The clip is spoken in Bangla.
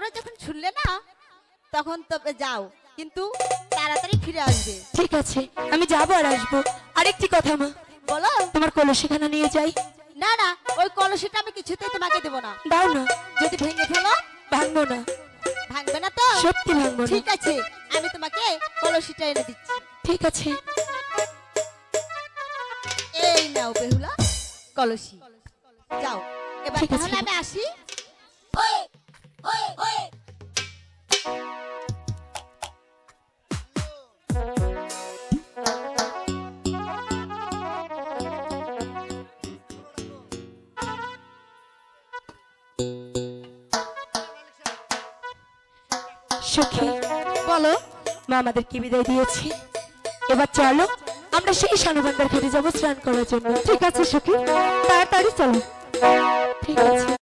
তারপরে যখন শুনলে না তখন তবে যাও, কিন্তু তাড়াতাড়ি ফিরে আসবে। ঠিক আছে, আমি যাবো আর আসবো। আরেকটি কথা মা, বলো। তোমার কলসিখানা নিয়ে যাই। না না, ওই কলসিটা আমি কিছুতেই তোমাকে দেবো না। দাও না। যদি ভেঙে ফেলো? ভাঙবো না। ভাঙবে না তো? সত্যি ভাঙবো না। ঠিক আছে, আমি তোমাকে কলসিটা এনে দিচ্ছি। ঠিক আছে। এই নাও বেহুলা কলসি, যাও এবার। ঠিক আছে। তাহলে আমি আসি। সখী, বলো। মা আমাদের কি বিদায় দিয়েছি, এবার চলো আমরা সেই সানুবান্দার ঘাটে যাবো স্নান করার জন্য। ঠিক আছে সখী, তাড়াতাড়ি চলো। ঠিক আছে।